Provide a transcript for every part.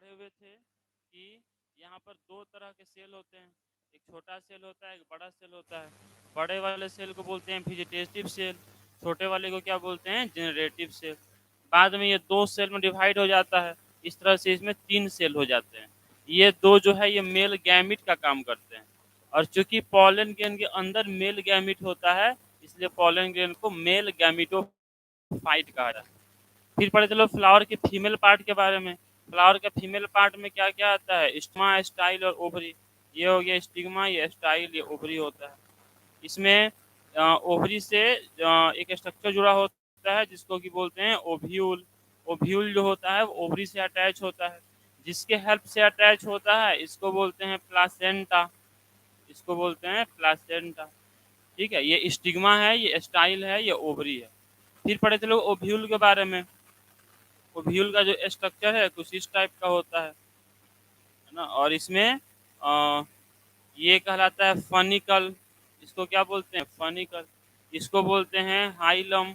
पढ़े हुए थे कि यहाँ पर दो तरह के सेल होते हैं, एक छोटा सेल होता है, एक बड़ा सेल होता है। बड़े वाले सेल को बोलते हैं वेजिटेटिव सेल, छोटे वाले को क्या बोलते हैं, जनरेटिव सेल। बाद में ये दो सेल में डिवाइड हो जाता है, इस तरह से इसमें 3 सेल हो जाते हैं। ये दो जो है ये मेल गैमिट का काम करते हैं, और चूंकि पॉलन ग्रेन के अंदर मेल गैमिट होता है, इसलिए पॉलन ग्रेन को मेल गैमिटोफाइट कहा जाता है। फिर पढ़े चलो फ्लावर के फीमेल पार्ट के बारे में। फ्लावर के फीमेल पार्ट में क्या क्या आता है, स्टिग्मा, स्टाइल और ओवरी। ये हो गया स्टिग्मा, ये स्टाइल, ये ओवरी होता है। इसमें ओवरी से एक स्ट्रक्चर जुड़ा होता है जिसको कि बोलते हैं ओव्यूल। ओव्यूल जो होता है वो ओवरी से अटैच होता है, जिसके हेल्प से अटैच होता है इसको बोलते हैं प्लासेंटा। इसको बोलते हैं प्लासेंटा। ठीक है, ये स्टिग्मा है, ये स्टाइल है, ये ओवरी है। फिर पढ़े चलो ओव्यूल के बारे में। ओव्यूल का जो स्ट्रक्चर है कुछ इस टाइप का होता है ना। और इसमें ये कहलाता है फनिकल। इसको क्या बोलते हैं, फनिकल। इसको बोलते हैं हाइलम,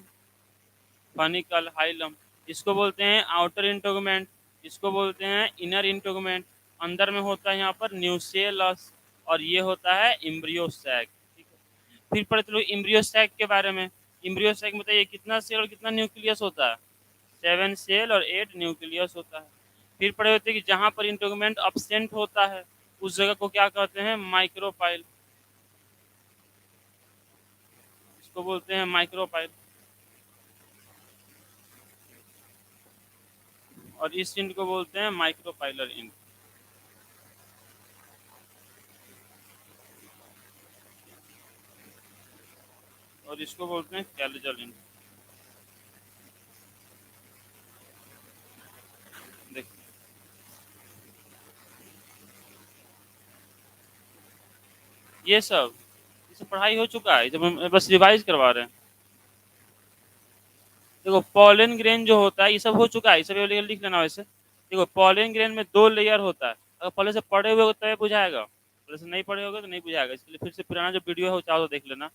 फनिकल, हाइलम। इसको बोलते हैं आउटर इंटोगमेंट, इसको बोलते हैं इनर इंटोगमेंट। अंदर में होता है यहाँ पर न्यूसेलस, और ये होता है इम्ब्रियो सैक। ठीक है, फिर पढ़े चलो इम्ब्रियो सैक के बारे में। इम्ब्रियो सैक में बताइए कितना सेल और कितना न्यूक्लियस होता है, 7 सेल और 8 न्यूक्लियस होता है। फिर पढ़े होते हैं कि जहाँ पर इंटोगमेंट अब्सेंट होता है उस जगह को क्या कहते हैं, माइक्रोपाइल। इसको बोलते हैं माइक्रोपाइल। और इस इंड को बोलते हैं माइक्रोपाइलर इंड। और इसको बोलते हैं कैलिजल इंड। देखिए ये सब पढ़ाई हो चुका है, जब हम बस रिवाइज करवा रहे हैं। देखो पॉलन ग्रेन जो होता है ये सब हो चुका है, ये सब लिख लेना। वैसे देखो पॉलन ग्रेन में 2 लेयर होता है। अगर पहले से पढ़े हुए हो तो बुझाएगा, पहले से नहीं पढ़े होगे तो नहीं बुझाएगा। इसलिए फिर से पुराना जो वीडियो है वो चाहो तो देख लेना,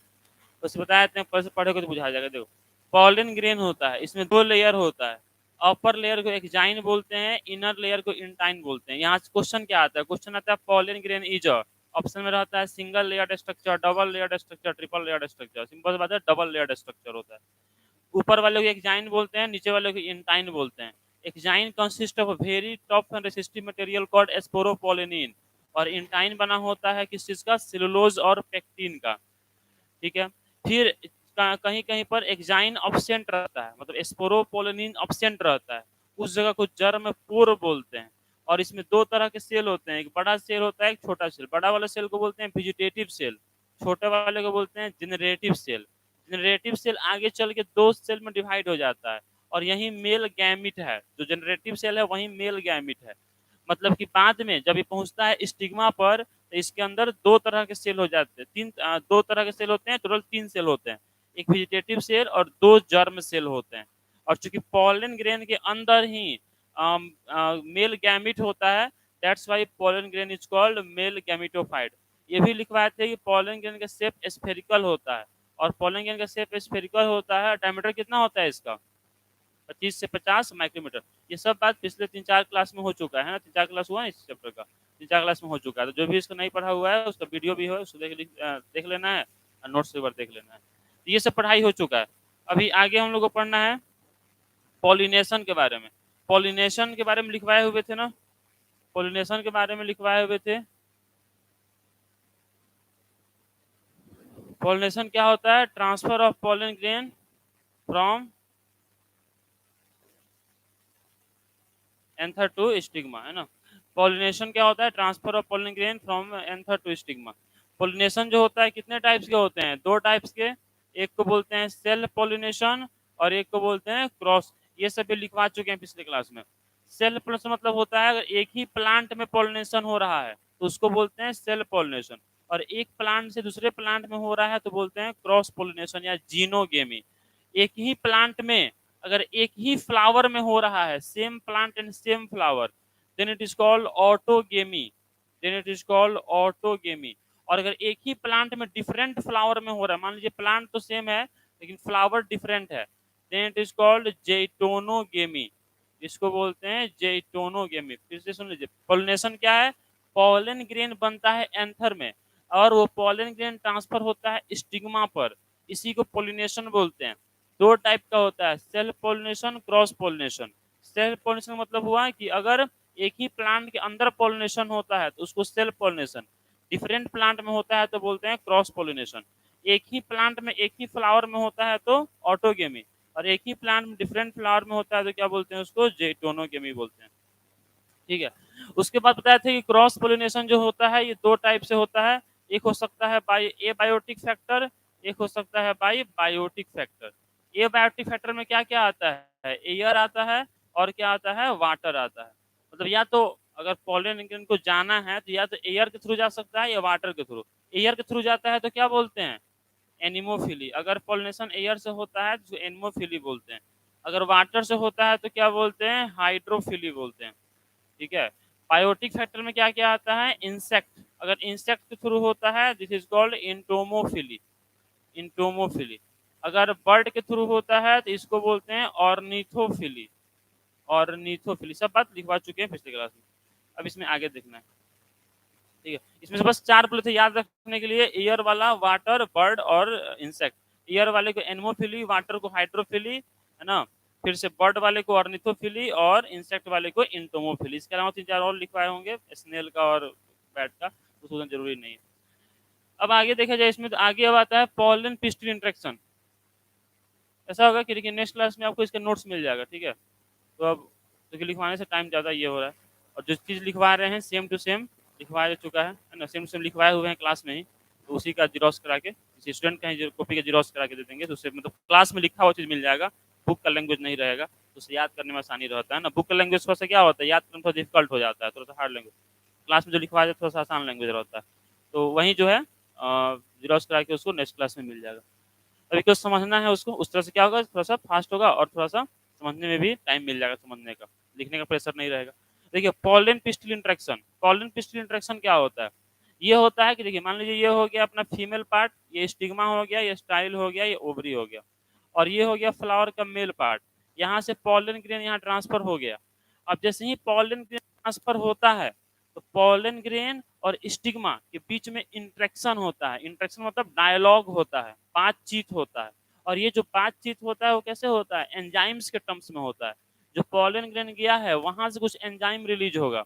बस बताया इतने पहले से पढ़े तो बुझा जाएगा। देखो पॉलन ग्रेन होता है, इसमें 2 लेयर होता है। अपर लेयर को एक्जाइन बोलते हैं, इनर लेयर को इंटाइन बोलते हैं। यहाँ क्वेश्चन क्या आता है, क्वेश्चन आता है पॉलन ग्रेन इज ऑप्शन में रहता है single layer structure, double layer structure, triple layer structure. Simple बात है, डबल लेयर स्ट्रक्चर होता है। ऊपर वाले को एक्जाइन बोलते हैं, नीचे वाले को इंटाइन बोलते हैं। Exine consist of very tough and resistive material called sporopollenin, और इंटाइन बना होता है किस चीज का, सेलुलोज और पेक्टिन का। ठीक है, फिर कहीं कहीं पर एक्जाइन ऑब्सेंट रहता है, मतलब स्पोरोपोलिनिन ऑब्सेंट रहता है, उस जगह को जर्म पोर बोलते हैं। और इसमें 2 तरह के सेल होते हैं, एक बड़ा सेल होता है, एक छोटा सेल। बड़ा वाला सेल को बोलते हैं वेजिटेटिव सेल, छोटे वाले को बोलते हैं जनरेटिव सेल। जनरेटिव सेल आगे चल के 2 सेल में डिवाइड हो जाता है, और यही मेल गैमिट है। जो जनरेटिव सेल है वही मेल गैमिट है। मतलब कि बाद में जब ये पहुंचता है स्टिग्मा पर तो इसके अंदर 2 तरह के सेल हो जाते हैं, 2 तरह के सेल होते हैं, टोटल 3 सेल होते हैं। एक वेजिटेटिव सेल और 2 जर्म सेल होते हैं। और चूंकि पॉलन ग्रेन के अंदर ही मेल गैमिट होता है, that's why pollen grain is called male gametophyte. ये भी लिखवाए थे कि पॉलन ग्रेन का शेप स्फेरिकल होता है, और पॉलन ग्रेन का शेप स्फेरिकल होता है। डायमीटर कितना होता है इसका, 25 से 50 माइक्रोमीटर। ये सब बात पिछले 3-4 क्लास में हो चुका है ना, 3-4 क्लास हुआ है इस चैप्टर का, 3-4 क्लास में हो चुका है। तो जो भी इसको नहीं पढ़ा हुआ है उसका वीडियो भी है, उसको देख लेना है, और नोट्स एक बार देख लेना है। तो ये सब पढ़ाई हो चुका है। अभी आगे हम लोग को पढ़ना है पॉलिनेशन के बारे में। पॉलिनेशन के बारे में लिखवाए हुए थे ना, पॉलिनेशन के बारे में लिखवाए हुए थे। पॉलिनेशन क्या होता है, transfer of pollen grain from anther to stigma, है ना। पॉलिनेशन क्या होता है, transfer of pollen grain from anther to stigma. Pollination जो होता है कितने टाइप्स के होते हैं, 2 टाइप्स के। एक को बोलते हैं सेल्फ पॉलिनेशन, और एक को बोलते हैं क्रॉस। ये सब भी लिखवा चुके हैं पिछले क्लास में। सेल्फ पॉलिनेशन मतलब होता है अगर एक ही प्लांट में पॉलिनेशन हो रहा है तो उसको बोलते हैं सेल्फ पॉलिनेशन, और एक प्लांट से दूसरे प्लांट में हो रहा है तो बोलते हैं क्रॉस पॉलिनेशन या जीनोगेमी। एक ही प्लांट में अगर एक ही फ्लावर में हो रहा है, same plant and same flower, then it is called autogamy, then it is called autogamy. और अगर एक ही प्लांट में डिफरेंट फ्लावर में हो रहा है, मान लीजिए प्लांट तो सेम है लेकिन फ्लावर डिफरेंट है, देन इट इज कॉल्ड जेटोनोगेमी। इसको बोलते हैं जेटोनोगेमी। फिर से सुन लीजिए, पोलिनेशन क्या है, पॉलन ग्रेन बनता है एंथर में और वो पॉलन ग्रेन ट्रांसफर होता है स्टिग्मा पर, इसी को पोलिनेशन बोलते हैं। दो टाइप का होता है, self pollination, cross pollination. Self pollination मतलब हुआ कि अगर एक ही प्लांट के अंदर पोलिनेशन होता है तो उसको सेल्फ पोलिनेशन, डिफरेंट प्लांट में होता है तो बोलते हैं क्रॉस पोलिनेशन, एक ही प्लांट में एक ही फ्लावर में होता है तो ऑटोगेमी, और एक ही प्लांट में डिफरेंट फ्लावर में होता है तो क्या बोलते हैं उसको, जेटोनोगेमी बोलते हैं। ठीक है, उसके बाद बताया था कि क्रॉस पोलिनेशन जो होता है ये दो टाइप से होता है, एक हो सकता है बाय ए बायोटिक फैक्टर, एक हो सकता है बाय बायोटिक फैक्टर। ए बायोटिक फैक्टर में क्या क्या आता है, एयर आता है और क्या आता है, वाटर आता है। मतलब या तो अगर पॉलिन को जाना है तो या तो एयर के थ्रू जा सकता है या वाटर के थ्रू। एयर के थ्रू जाता है तो क्या बोलते हैं, एनिमोफिली। अगर पॉलिनेशन एयर से होता है तो एनिमोफिली बोलते हैं, अगर वाटर से होता है तो क्या बोलते हैं, हाइड्रोफिली बोलते हैं। ठीक है, बायोटिक फैक्टर में क्या क्या आता है, इंसेक्ट, अगर इंसेक्ट के थ्रू होता है दिस इज कॉल्ड इंटोमोफिली, इंटोमोफिली। अगर बर्ड के थ्रू होता है तो इसको बोलते हैं ऑर्निथोफिली, ऑर्निथोफिली। सब बात लिखवा चुके हैं पिछले क्लास में, अब इसमें आगे देखना है। ठीक है, इसमें से बस चार बोले थे याद रखने के लिए, एयर वाला, वाटर, बर्ड और इंसेक्ट। एयर वाले को एनमोफिली, वाटर को हाइड्रोफिली, है ना, फिर से बर्ड वाले को ऑर्निथोफिली और इंसेक्ट वाले को इंटोमोफिली। इसके अलावा तीन चार और लिखवाए होंगे, स्नेल का और बैट का, तो जरूरी नहीं है। अब आगे देखा जाए इसमें, तो आगे अब आता है पॉलन पिस्टिल इंट्रेक्शन। ऐसा होगा कि देखिए नेक्स्ट क्लास में आपको इसका नोट्स मिल जाएगा। ठीक है, तो अब क्योंकि लिखवाने से टाइम ज़्यादा ये हो रहा है, और जो चीज़ लिखवा रहे हैं सेम टू सेम लिखवा चुका है ना, सेम टू सेम लिखवाए हुए हैं क्लास में ही, तो उसी का जीरोक्स करा के किसी स्टूडेंट का ही कॉपी का जीरोक्स करा के दे देंगे, तो उससे मतलब क्लास में लिखा हुआ चीज़ मिल जाएगा, बुक का लैंग्वेज नहीं रहेगा, तो उसे याद करने में आसानी रहता है ना। बुक का लैंग्वेज थोड़ा सा क्या होता है, याद करना थोड़ा डिफिकल्ट हो जाता है, थोड़ा सा हार्ड लैंग्वेज। क्लास में जो लिखवाया जाए थोड़ा सा आसान लैंग्वेज रहता है, तो वही जो है जीरोक्स करा के उसको नेक्स्ट क्लास में मिल जाएगा। अभी कुछ समझना है उसको, उस तरह से क्या होगा, थोड़ा सा फास्ट होगा और थोड़ा सा समझने में भी टाइम मिल जाएगा, समझने का, लिखने का प्रेशर नहीं रहेगा। देखिए pollen pistil interaction, pollen pistil interaction क्या होता है, ये होता है कि देखिए मान लीजिए ये हो गया अपना फीमेल पार्ट, ये स्टिग्मा हो गया, ये स्टाइल हो गया, ये ओवरी हो गया, और ये हो गया फ्लावर का मेल पार्ट। यहाँ से पॉलन ग्रेन यहाँ ट्रांसफर हो गया। अब जैसे ही पॉलन ग्रेन ट्रांसफर होता है तो पॉलन ग्रेन और स्टिग्मा के बीच में इंट्रैक्शन होता है। इंट्रैक्शन मतलब डायलॉग होता है, बातचीत होता है, और ये जो बातचीत होता है वो कैसे होता है, एंजाइम्स के टर्म्स में होता है। जो पॉलन ग्रेन गया है वहां से कुछ एंजाइम रिलीज होगा,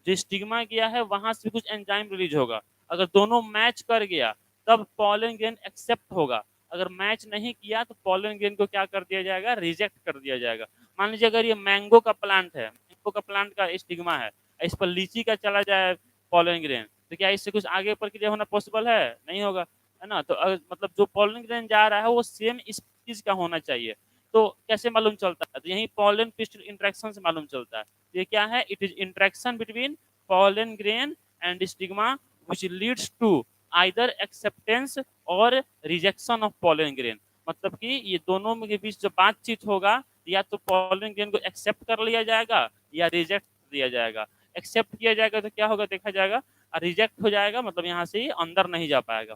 जो स्टिग्मा गया है वहां से कुछ एंजाइम रिलीज होगा। अगर दोनों मैच कर गया तब पॉलन ग्रेन एक्सेप्ट होगा, अगर मैच नहीं किया तो पॉलन ग्रेन को क्या कर दिया जाएगा, रिजेक्ट कर दिया जाएगा। मान लीजिए अगर ये मैंगो का प्लांट है, मैंगो का प्लांट का स्टिग्मा है, इस पर लीची का चला जाए पॉलन ग्रेन, तो क्या इससे कुछ आगे प्रक्रिया होना पॉसिबल है, नहीं होगा, है ना। तो मतलब जो पॉलन ग्रेन जा रहा है वो सेम इस चीज का होना चाहिए। तो कैसे मालूम चलता है, तो यही पॉलन पिस्टिल इंट्रैक्शन से मालूम चलता है। ये क्या है, it is interaction between pollen grain and stigma which leads to either acceptance और रिजेक्शन ऑफ पॉलन ग्रेन। मतलब कि ये दोनों के बीच जो बातचीत होगा, या तो पॉलन ग्रेन को एक्सेप्ट कर लिया जाएगा या रिजेक्ट दिया जाएगा। एक्सेप्ट किया जाएगा तो क्या होगा देखा जाएगा, और रिजेक्ट हो जाएगा मतलब यहाँ से अंदर नहीं जा पाएगा।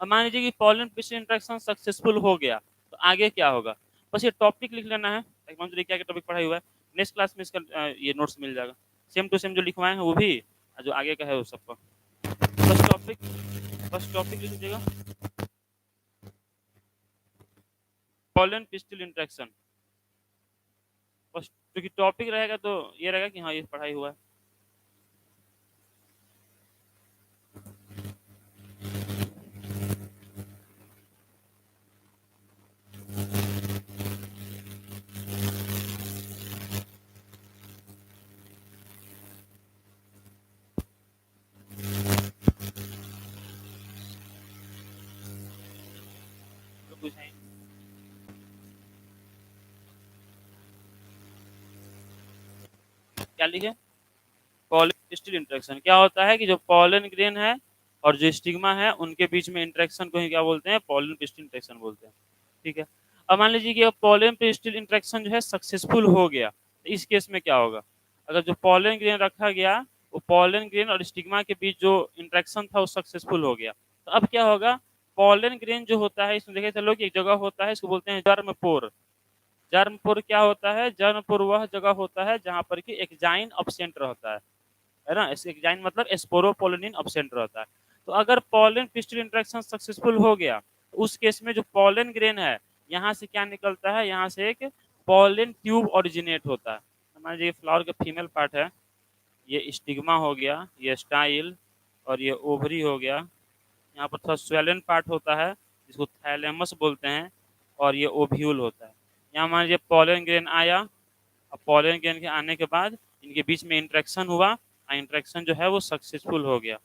अब मान लीजिए कि पॉलन पिस्टिल इंट्रैक्शन सक्सेसफुल हो गया तो आगे क्या होगा, बस ये टॉपिक लिख लेना है, क्या क्या टॉपिक पढ़ाई हुआ है, नेक्स्ट क्लास में इसका ये नोट्स मिल जाएगा, सेम टू सेम जो लिखवाए हैं वो भी, जो आगे का है वो सबका। बस टॉपिक, बस टॉपिक लिख दीजिएगा, पॉलन पिस्टिल इंट्रैक्शन। बस क्योंकि टॉपिक रहेगा तो ये रहेगा कि हाँ ये पढ़ाई हुआ है। तो कुछ है क्या लिखे, पॉलन पिस्टिल इंट्रैक्शन क्या होता है कि जो पॉलन ग्रेन है और जो स्टिग्मा है उनके बीच में इंट्रैक्शन को ही क्या बोलते हैं, पॉलन पिस्टिल इंट्रैक्शन बोलते हैं। ठीक है, अब मान लीजिए कि पॉलन पिस्टिल इंट्रैक्शन जो है सक्सेसफुल हो गया, तो इस केस में क्या होगा, अगर जो पॉलन ग्रेन रखा गया वो पॉलन ग्रेन और स्टिग्मा के बीच जो इंट्रैक्शन था वो सक्सेसफुल हो गया, तो अब क्या होगा, पॉलन ग्रेन जो होता है इसमें देखे चलो कि एक जगह होता है इसको बोलते हैं जर्म पोर। जर्मपुर क्या होता है? जर्मपुर वह जगह होता है जहाँ पर कि एक्जाइन अब्सेंट रहता है ना? एक्जाइन मतलब स्पोरोपोलिन अब्सेंट रहता है। तो अगर पॉलन पिस्टिल इंटरेक्शन सक्सेसफुल हो गया तो उस केस में जो पॉलन ग्रेन है यहाँ से क्या निकलता है? यहाँ से एक पॉलन ट्यूब ओरिजिनेट होता है। मान लीजिए फ्लावर का फीमेल पार्ट है, ये स्टिग्मा हो गया, ये स्टाइल और ये ओवरी हो गया। यहाँ पर थोड़ा स्वेलन पार्ट होता है जिसको थैलेमस बोलते हैं, और ये ओव्यूल होता है। यहाँ मान लीजिए पॉलन ग्रेन आया, अब पॉलन ग्रेन के आने के बाद इनके बीच में इंटरेक्शन हुआ, इंटरेक्शन जो है वो सक्सेसफुल हो गया।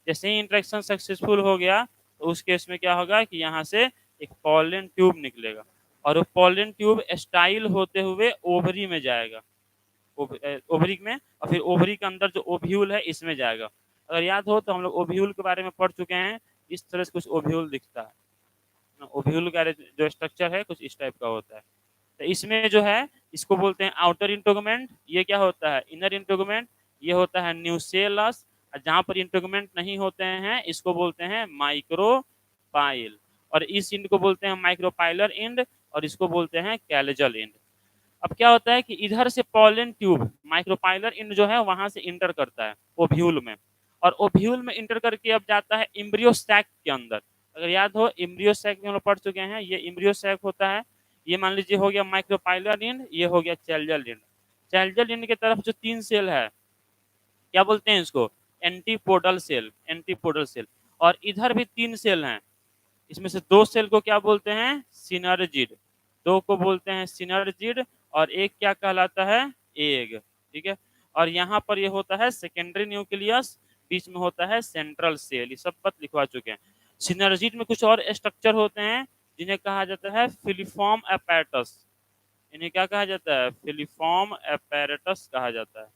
जैसे ही इंटरेक्शन सक्सेसफुल हो गया तो उस केस में क्या होगा कि यहाँ से एक पॉलन ट्यूब निकलेगा, और वो पॉलन ट्यूब स्टाइल होते हुए ओवरी में जाएगा, ओवरी में, और फिर ओवरी के अंदर जो ओव्यूल है इसमें जाएगा। अगर याद हो तो हम लोग ओव्यूल के बारे में पढ़ चुके हैं, इस तरह से कुछ ओव्यूल दिखता है। ओव्यूल का जो स्ट्रक्चर है कुछ इस टाइप का होता है। तो इसमें जो है इसको बोलते हैं आउटर इंटोगमेंट, ये क्या होता है? इनर इंटोगमेंट। ये होता है न्यूसेलस, जहाँ पर इंटोगमेंट नहीं होते हैं इसको बोलते हैं माइक्रोपाइल, और इस इंड को बोलते हैं माइक्रोपाइलर इंड, और इसको बोलते हैं कैलेजल इंड। अब क्या होता है कि इधर से पॉलन ट्यूब माइक्रोपाइलर इंड जो है वहां से इंटर करता है ओव्यूल में, और ओव्यूल में इंटर करके अब जाता है एम्ब्रियो सैक के अंदर। अगर याद हो एम्ब्रियो सैक में हम लोग पढ़ चुके हैं, ये एम्ब्रियो सैक होता है। ये मान लीजिए हो गया माइक्रोपाइलर इंड, ये हो गया चैल्जल इंड। चैल्जल इंड की तरफ जो 3 सेल है क्या बोलते हैं इसको? Antipodal cell, antipodal cell. और इधर भी 3 सेल हैं, इसमें से 2 सेल को क्या बोलते हैं? सिनर्जिड। 2 को बोलते हैं सिनर्जिड, और एक क्या कहलाता है? एग। ठीक है। और यहाँ पर ये होता है सेकेंडरी न्यूक्लियस, बीच में होता है सेंट्रल सेल। ये सब बात लिखवा चुके हैं। सिनर्जिड में कुछ और स्ट्रक्चर होते हैं जिन्हें कहा जाता है फिलिफॉर्म अपैरेटस। इन्हें क्या कहा जाता है? फिलिफॉर्म अपैरेटस कहा जाता है।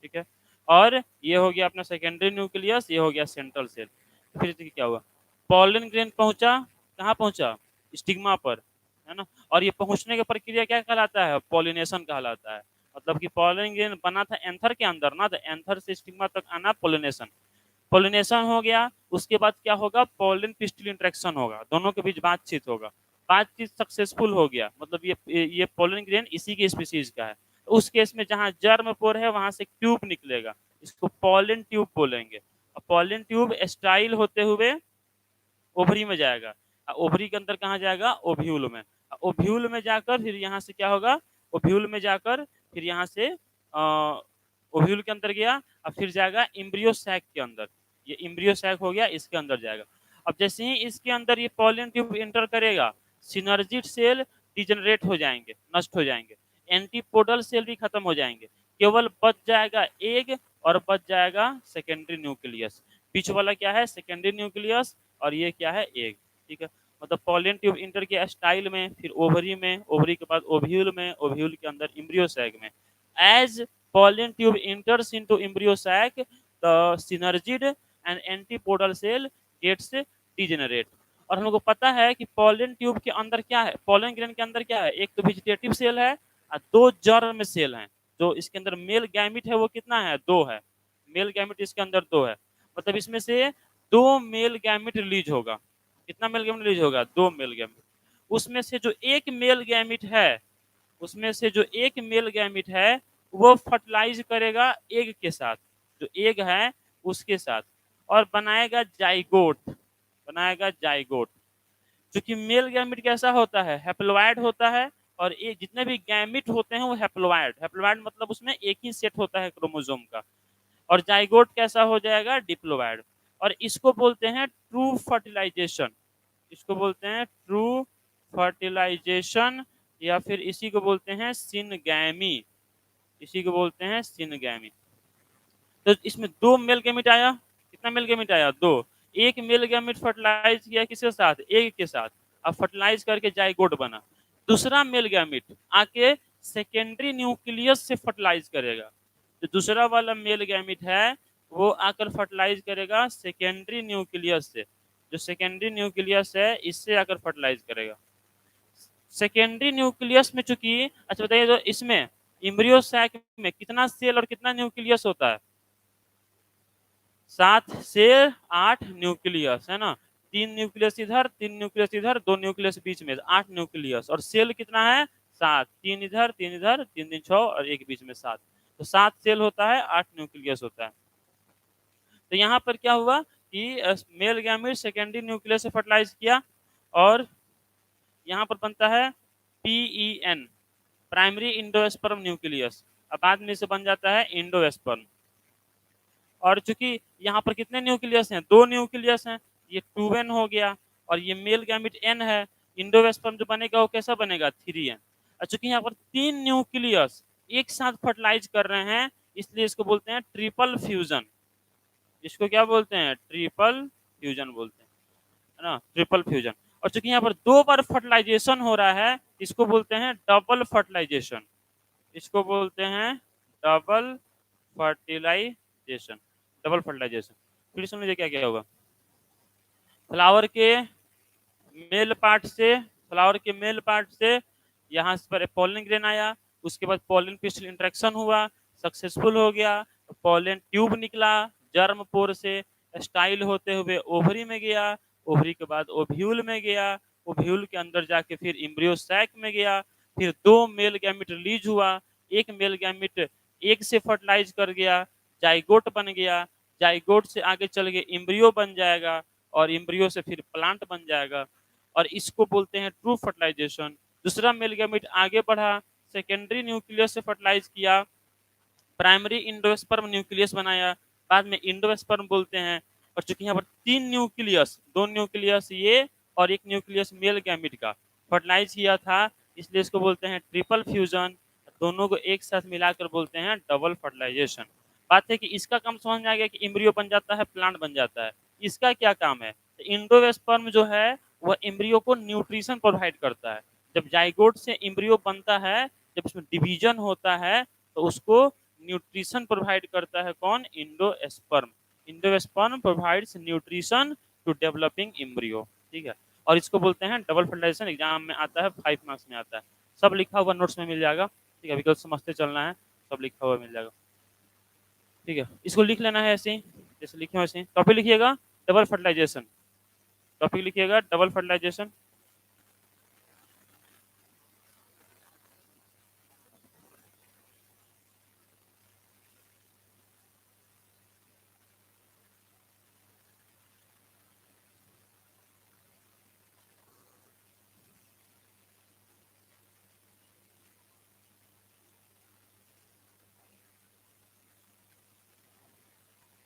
ठीक है। और ये हो गया अपना सेकेंडरी न्यूक्लियस, ये हो गया सेंट्रल सेल। फिर देखिए क्या हुआ, पॉलन ग्रेन पहुंचा, कहाँ पहुंचा? स्टिग्मा पर, है ना? और ये पहुंचने की प्रक्रिया क्या कहलाता है? पॉलिनेशन कहलाता है। मतलब कि पॉलन ग्रेन बना था एंथर के अंदर ना, तो एंथर से स्टिग्मा तक आना पॉलिनेशन। पॉलिनेशन हो गया, उसके बाद क्या होगा? पॉलन पिस्टिल इंटरेक्शन होगा, दोनों के बीच बातचीत होगा। बातचीत सक्सेसफुल हो गया, मतलब ये पॉलन ग्रेन इसी की स्पीसीज का है। उस केस में जहां जर्मपोर है वहां से ट्यूब निकलेगा, इसको पॉलन ट्यूब बोलेंगे। और पॉलन ट्यूब स्टाइल होते हुए ओवरी में जाएगा, ओवरी के अंदर कहाँ जाएगा? ओव्यूल में। ओव्यूल में जाकर फिर यहाँ से क्या होगा? ओव्यूल में जाकर फिर यहाँ से ओव्यूल के अंदर गया, अब फिर जाएगा एम्ब्रियो सैक के अंदर। ये एम्ब्रियो सैक हो गया, इसके अंदर जाएगा। अब जैसे ही इसके अंदर ये पॉलन ट्यूब इंटर करेगा, सिनर्जिड सेल डिजनरेट हो जाएंगे, नष्ट हो जाएंगे, एंटीपोडल सेल भी खत्म हो जाएंगे, केवल बच जाएगा एग और बच जाएगा सेकेंडरी न्यूक्लियस। बीच वाला क्या है? सेकेंडरी न्यूक्लियस, और ये क्या है? एग। ठीक है। मतलब पॉलन ट्यूब इंटर किया स्टाइल में, फिर ओवरी में, ओवरी के बाद ओव्यूल में, ओव्यूल के अंदर एम्ब्रियो सैक में। As pollen tube enters into embryo sac, the synergid and antipodal cell gets degenerate। और हम लोग को पता है कि पॉलन ट्यूब के अंदर क्या है? पॉलन ग्रेन के अंदर क्या है? एक तो वेजिटेटिव सेल है और 2 जर्म सेल हैं। जो इसके अंदर मेल गैमिट है वो कितना है? 2 है। मेल गैमिट इसके अंदर 2 है, मतलब इसमें से 2 मेल गैमिट रिलीज होगा। कितना मेल गैमिट रिलीज होगा? 2 मेल गैमिट। उसमें से जो एक मेल गैमिट है, उसमें से जो एक मेल गैमिट है वो फर्टिलाइज करेगा एग के साथ, जो एग है उसके साथ, और बनाएगा जाइगोट, बनाएगा जाइगोट। क्योंकि मेल गैमिट कैसा होता है? हैप्लॉइड होता है, और ये जितने भी गैमिट होते हैं वो हैप्लॉइड, हैप्लॉइड मतलब उसमें एक ही सेट होता है क्रोमोसोम का। और जाइगोट कैसा हो जाएगा? डिप्लॉइड। और इसको बोलते हैं ट्रू फर्टिलाइजेशन, इसको बोलते हैं ट्रू फर्टिलाइजेशन, या फिर इसी को बोलते हैं सिनगैमी, इसी को बोलते हैं सिनगैमी। तो इसमें 2 मेल गैमिट आया, कितना मेल गैमिट आया? 2। एक मेल गैमिट फर्टिलाइज किया किसके साथ? एग के साथ, अब फर्टिलाइज करके जाइगोट बना। दूसरा मेल गैमिट आके सेकेंडरी न्यूक्लियस से फर्टिलाइज करेगा, तो दूसरा वाला मेल गैमिट है वो आकर फर्टिलाइज करेगा सेकेंडरी न्यूक्लियस से, जो सेकेंडरी न्यूक्लियस है इससे आकर फर्टिलाइज करेगा। सेकेंडरी न्यूक्लियस में चूंकि, अच्छा बताइए, तो इसमें एम्ब्रियो सैक में कितना सेल और कितना न्यूक्लियस होता है? 7 से 8 न्यूक्लियस, है ना? 3 न्यूक्लियस इधर, 3 न्यूक्लियस इधर, 2 न्यूक्लियस बीच में, 8 न्यूक्लियस। और सेल कितना है? 7, 3 इधर 3 3 6 और एक बीच में 7, तो 7 सेल होता है, 8 न्यूक्लियस होता है। तो यहाँ पर क्या हुआ कि मेल गैमेट सेकेंडरी न्यूक्लियस से फर्टिलाइज किया और यहाँ पर बनता है PEN, प्राइमरी इंडोस्पर्म न्यूक्लियस। अब बाद में इसे बन जाता है इंडोस्पर्म। और चूंकि यहाँ पर कितने न्यूक्लियस हैं, 2 न्यूक्लियस हैं, ये 2n हो गया और ये मेल गैमेट n है। इंडोस्पर्म जो बनेगा वो कैसा बनेगा, 3n। और चूंकि यहाँ पर 3 न्यूक्लियस एक साथ फर्टिलाइज कर रहे हैं, इसलिए इसको बोलते हैं ट्रिपल फ्यूजन। इसको क्या बोलते हैं, ट्रिपल फ्यूजन बोलते हैं, है ना, ट्रिपल फ्यूजन। और चूंकि यहाँ पर 2 बार फर्टिलाइजेशन हो रहा है, इसको बोलते हैं डबल फर्टिलाइजेशन। इसको बोलते हैं डबल फर्टिलाइजेशन, डबल फर्टिलाइजेशन। फिर सुन लीजिए क्या क्या होगा। फ्लावर के मेल पार्ट से यहाँ पर पॉलन ग्रेन आया, उसके बाद पॉलन पिस्टल इंटरेक्शन हुआ, सक्सेसफुल हो गया, पॉलन ट्यूब निकला जर्म पोर से, स्टाइल होते हुए ओवरी में गया, ओवरी के बाद ओव्यूल में गया, ओव्यूल के अंदर जाके फिर एम्ब्रियो सैक में गया, फिर 2 मेल गैमेट रिलीज हुआ, एक मेल गैमेट एक से फर्टिलाइज कर गया, जाइगोट बन गया, जाइगोट से आगे चल के एम्ब्रियो बन जाएगा और एम्ब्रियो से फिर प्लांट बन जाएगा, और इसको बोलते हैं ट्रू फर्टिलाइजेशन। दूसरा मेल गैमेट आगे बढ़ा, सेकेंडरी न्यूक्लियस से फर्टिलाइज किया, प्राइमरी इंडोस्पर्म न्यूक्लियस बनाया, बाद में इंडोस्पर्म बोलते हैं। और चूंकि यहाँ पर 3 न्यूक्लियस, 2 न्यूक्लियस ये और एक न्यूक्लियस मेल गैमेट का फर्टिलाइज किया था, इसलिए इसको बोलते हैं ट्रिपल फ्यूजन। दोनों को एक साथ मिलाकर बोलते हैं डबल फर्टिलाइजेशन। बात है कि इसका काम समझ में आ गया कि एम्ब्रियो बन जाता है, प्लांट बन जाता है। इसका क्या काम है, तो इंडोस्पर्म जो है वह एम्ब्रियो को न्यूट्रिशन प्रोवाइड करता है। जब जाइगोट से एम्ब्रियो बनता है, जब इसमें डिवीजन होता है, तो उसको न्यूट्रिशन प्रोवाइड करता है कौन, endosperm. Endosperm provides nutrition to developing embryo, ठीक है। और इसको बोलते हैं डबल फर्टिलाइजेशन। एग्जाम में आता है, 5 मार्क्स में आता है, सब लिखा हुआ नोट्स में मिल जाएगा, ठीक है, विकल्प समझते चलना है, सब लिखा हुआ मिल जाएगा, ठीक है। इसको लिख लेना है ऐसे ही, जैसे लिखे वैसे ही। टॉपिक लिखिएगा डबल फर्टिलाइजेशन, टॉपिक लिखिएगा डबल फर्टिलाइजेशन।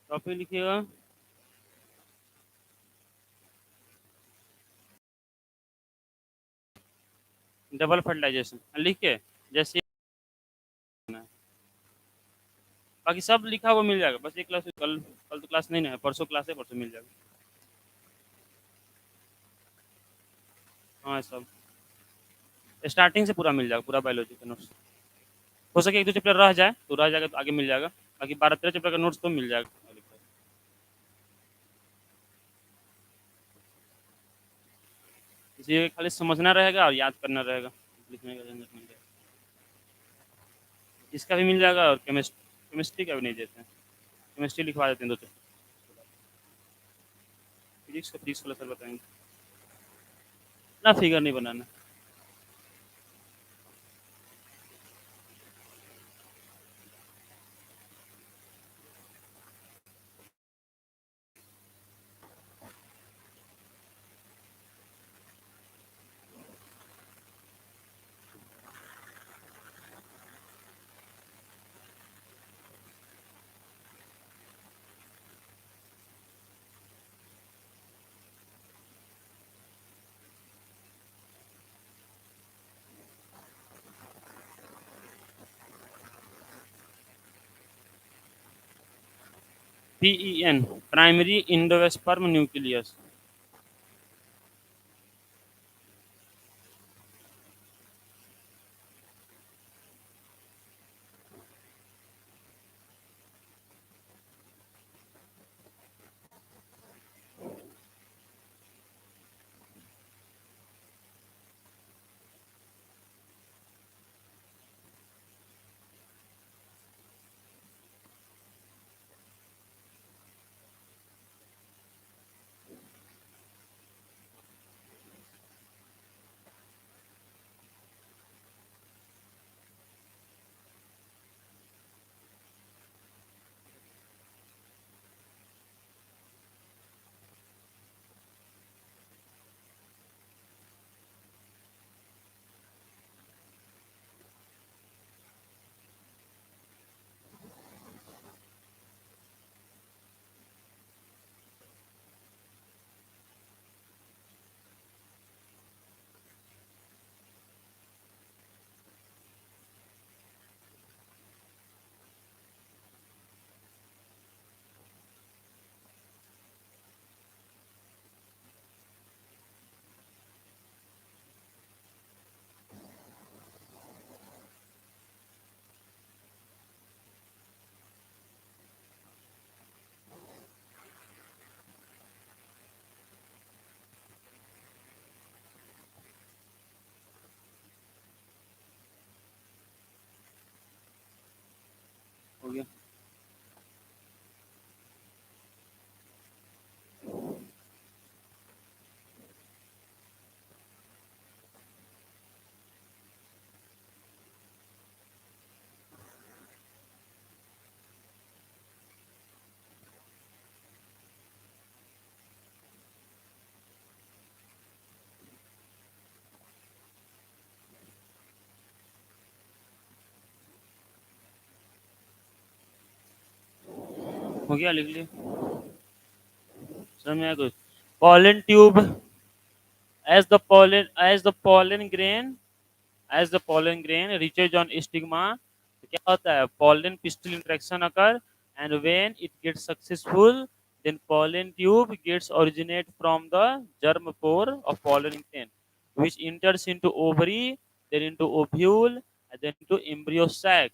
टॉपिक लिखिएगा डबल फर्टिलाइजेशन, लिख के जैसे, बाकी सब लिखा हुआ मिल जाएगा, बस एक क्लास कल, कल तो क्लास नहीं ना है, परसों क्लास है, परसों मिल जाएगा। हाँ सब स्टार्टिंग से पूरा मिल जाएगा, पूरा बायोलॉजी का नोट्स। हो सके 1 2 चैप्टर रह जाए तो रह जाएगा, तो आगे मिल जाएगा, बाकी 12 13 चैप्टर का नोट्स तो मिल जाएगा। इसी खाली समझना रहेगा और याद करना रहेगा, लिखने का झंझट नहीं रहेगा। इसका भी मिल जाएगा और केमिस्ट्री का भी नहीं देते हैं, केमिस्ट्री लिखवा देते हैं 2 चैप्टर। फिजिक्स वाला सर बताएंगे ना, फिगर नहीं बनाना। PEN, primary endosperm nucleus. गया। हो गया, लिख लिए, समझ में आया कुछ? pollen tube, as the pollen grain reaches on stigma, तो क्या होता है, pollen pistil interaction occur, and when it gets successful, then pollen tube gets originate from the germ pore of pollen grain, which enters into ovary, then into ovule, and then into embryo sac,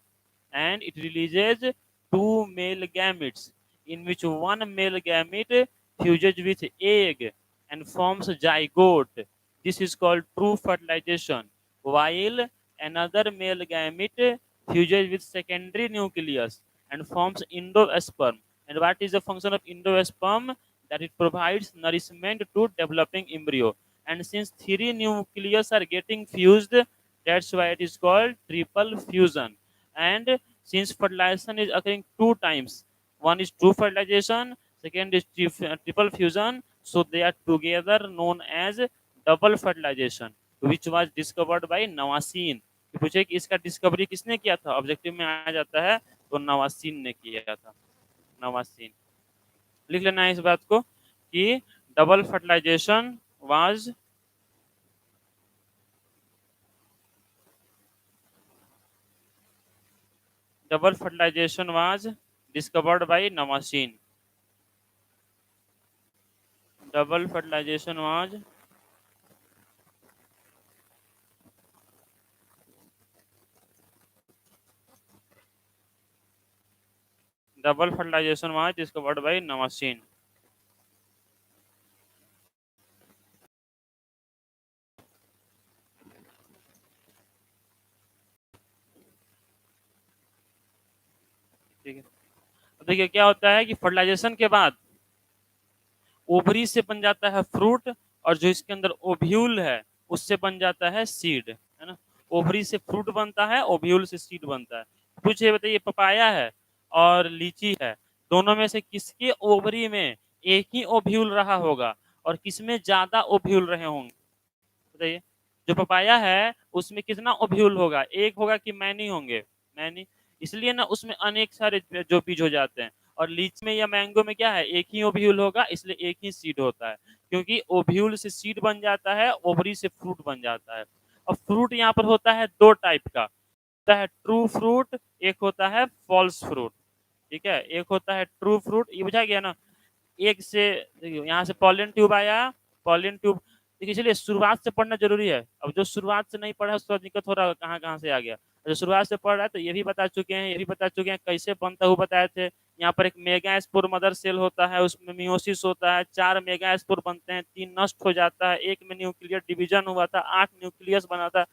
and it releases two male gametes, in which one male gamete fuses with egg and forms zygote. This is called true fertilization, while another male gamete fuses with secondary nucleus and forms endosperm. And what is the function of endosperm? That it provides nourishment to developing embryo. And since three nucleus are getting fused, that's why it is called triple fusion. And since fertilization is occurring two times, one is true fertilization, second is triple fusion, so they are together known as double fertilization, which was discovered by नवासीन। कि पूछे कि इसका discovery किसने किया था, objective में आ जाता है तो नवासीन ने किया था, नवासीन। लिख लेना है इस बात को कि double fertilization was discovered by Nawaschin. Double fertilization was discovered by Nawaschin. ठीक है, अब देखिए क्या होता है कि फर्टिलाइजेशन के बाद ओवरी से बन जाता है फ्रूट, और जो इसके अंदर ओव्यूल है उससे बन जाता है सीड, है ना। ओवरी से फ्रूट बनता है, ओव्यूल से सीड बनता है। कुछ ये बताइए, पपाया है और लीची है, दोनों में से किसके ओवरी में एक ही ओव्यूल रहा होगा और किसमें ज्यादा ओव्यूल रहे होंगे, बताइए। जो पपाया है उसमें कितना ओव्यूल होगा, एक होगा कि मैनी होंगे, मैनी। इसलिए ना उसमें अनेक सारे जो बीज हो जाते हैं। और लीची में या मैंगो में क्या है, एक ही ओव्यूल होगा, इसलिए एक ही सीड होता है। क्योंकि ओव्यूल से सीड बन जाता है, ओवरी से फ्रूट बन जाता है। और फ्रूट यहाँ पर होता है दो टाइप का, होता है ट्रू फ्रूट, एक होता है फॉल्स फ्रूट। ठीक है, एक होता है ट्रू फ्रूट, ये बुझा गया ना। एक से देखिए, यहाँ से पॉलन ट्यूब आया, पॉलन ट्यूब देखिए, इसलिए शुरुआत से पढ़ना जरूरी है। अब जो शुरुआत से नहीं पढ़ा उसको दिक्कत हो रहा है, कहाँ कहाँ से आ गया। जो शुरुआत से पढ़ रहा है तो ये भी बता चुके हैं, ये भी बता चुके हैं कैसे बनता हुआ बताए थे। यहाँ पर एक मेगा स्पोर मदर सेल होता है, उसमें मियोसिस होता है, 4 मेगा स्पोर बनते हैं, 3 नष्ट हो जाता है, एक में न्यूक्लियर डिवीजन हुआ था, 8 न्यूक्लियस बना था,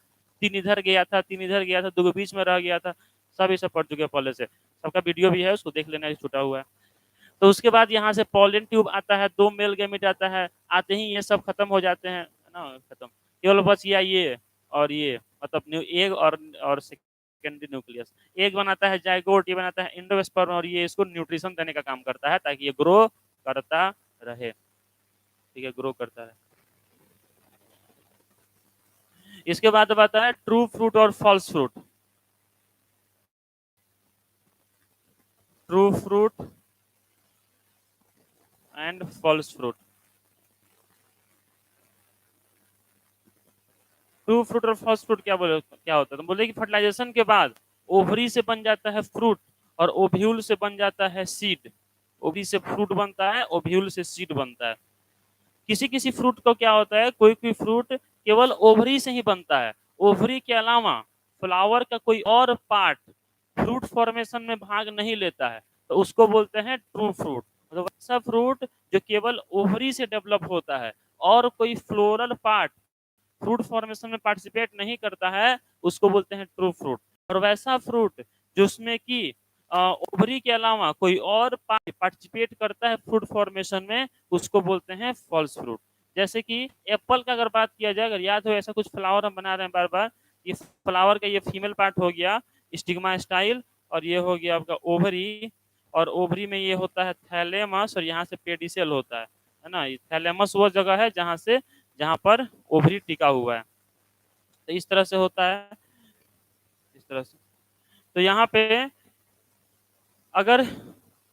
3 इधर गया था, 3 इधर गया था, 2 बीच में रह गया था। सब ये सब पढ़ चुके हैं पहले से, सबका वीडियो भी है, उसको देख लेना, छूटा हुआ है। तो उसके बाद यहाँ से पॉलन ट्यूब आता है, 2 मेल गैमेट आता है, आते ही ये सब खत्म हो जाते हैं, है ना, खत्म। केवल बच गया ये और ये, मतलब एग और सेकेंडरी न्यूक्लियस। एग बनाता है जाइगोट, ये बनाता है एंडोस्पर्म, और ये इसको न्यूट्रिशन देने का काम करता है ताकि ये ग्रो करता रहे। ठीक है, ग्रो करता है। इसके बाद अब आता है ट्रू फ्रूट और false fruit. True fruit and false fruit. True fruit और फॉल्स फ्रूट क्या बोले, क्या होता है, तो बोले कि फर्टिलाइजेशन के बाद ओवरी से बन जाता है फ्रूट और ओव्यूल से बन जाता है सीड। ओवरी से फ्रूट बनता है, ओव्यूल से सीड बनता है। किसी किसी फ्रूट को क्या होता है, कोई कोई फ्रूट केवल ओवरी से ही बनता है, ओवरी के अलावा फ्लावर का कोई और पार्ट फ्रूट फॉर्मेशन में भाग नहीं लेता है, तो उसको बोलते हैं ट्रू फ्रूट। मतलब ऐसा फ्रूट जो केवल ओवरी से डेवलप होता है और कोई फ्लोरल पार्ट फ्रूट फॉर्मेशन में पार्टिसिपेट नहीं करता है, उसको बोलते हैं ट्रू फ्रूट। और वैसा फ्रूट जिसमें कि ओवरी के अलावा कोई और पार्टिसिपेट करता है फ्रूट फॉर्मेशन में, उसको बोलते हैं फॉल्स फ्रूट। जैसे कि एप्पल का अगर बात किया जाए, अगर याद हो ऐसा कुछ फ्लावर हम बना रहे हैं बार बार, ये फ्लावर का ये फीमेल पार्ट हो गया स्टिग्मा स्टाइल, और ये हो गया आपका ओवरी, और ओवरी में ये होता है थैलेमस, और यहाँ से पेडिसेल होता है ना। थैलेमस वो जगह है जहाँ पर ओवरी टिका हुआ है। तो इस तरह से होता है, इस तरह से। तो यहाँ पे अगर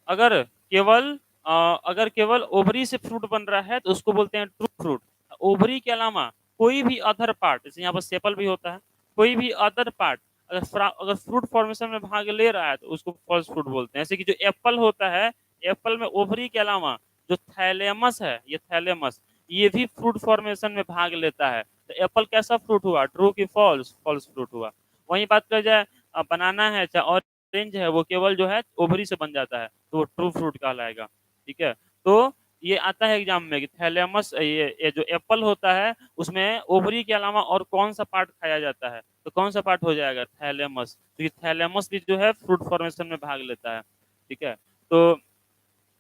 अगर केवल अगर केवल ओवरी से फ्रूट बन रहा है तो उसको बोलते हैं ट्रू फ्रूट। ओवरी के अलावा कोई भी अदर पार्ट, जैसे यहाँ पर सेपल भी होता है, कोई भी अदर पार्ट अगर फ्रूट फॉर्मेशन में भाग ले रहा है तो उसको फॉल्स फ्रूट बोलते हैं। जैसे कि जो एप्पल होता है, एप्पल में ओवरी के अलावा जो थैलेमस है, ये थैलेमस ये भी फ्रूट फॉर्मेशन में भाग लेता है। तो एप्पल कैसा फ्रूट हुआ, ट्रू की फॉल्स? फॉल्स फ्रूट हुआ। वहीं बात कर जाए बनाना है चाहे ऑरेंज है, वो केवल जो है ओवरी से बन जाता है तो वो ट्रू फ्रूट कहलाएगा। ठीक है, तो ये आता है एग्जाम में कि थैलेमस, ये जो एप्पल होता है उसमें ओवरी के अलावा और कौन सा पार्ट खाया जाता है, तो कौन सा पार्ट हो जाएगा? थैलेमस। तो ये थैलेमस भी जो है फ्रूट फॉर्मेशन में भाग लेता है। ठीक है, तो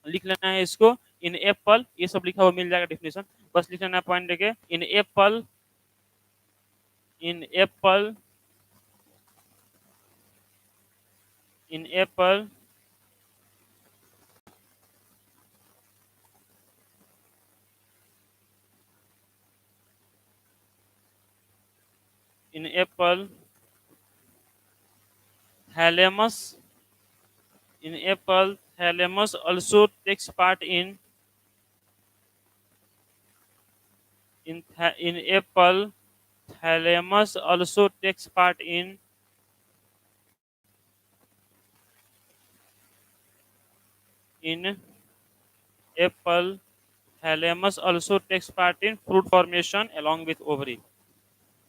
लिख लेना है इसको। इन एप्पल, ये सब लिखा हुआ मिल जाएगा डिफिनेशन, बस लिख लेना है पॉइंट देके। In apple, in apple, in apple in apple thalamus, in apple thalamus also takes part in apple thalamus also takes part in apple thalamus also takes part in fruit formation along with ovary.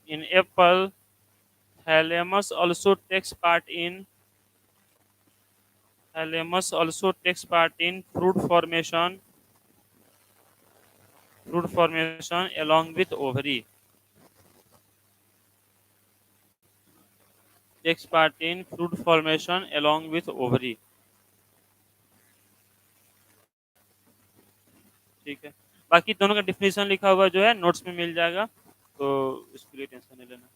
In apple thalamus also takes part in thalamus also takes part in fruit formation along with ovary. Takes part in fruit formation along with ovary. ठीक है, बाकी दोनों का definition लिखा हुआ जो है notes में मिल जाएगा, तो इसके लिए टेंशन नहीं लेना।